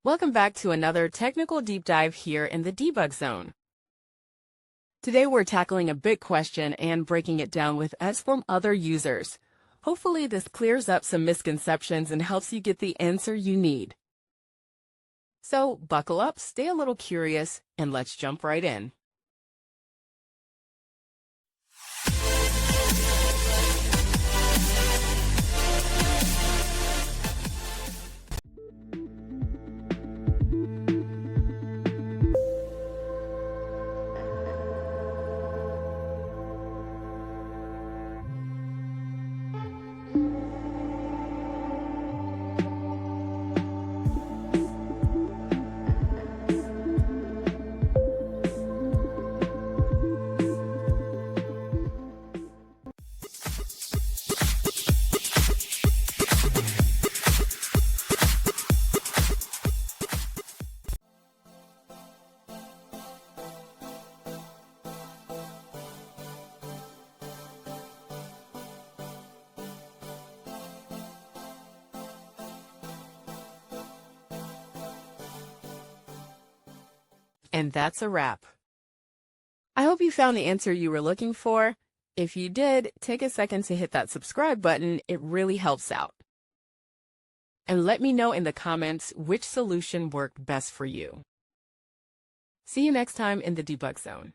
Welcome back to another technical deep dive here in the debug zone. Today we're tackling a big question and breaking it down with us from other users. Hopefully this clears up some misconceptions and helps you get the answer you need. So buckle up, stay a little curious, and let's jump right in. And that's a wrap. I hope you found the answer you were looking for. If you did, take a second to hit that subscribe button. It really helps out. And let me know in the comments which solution worked best for you. See you next time in the debug zone.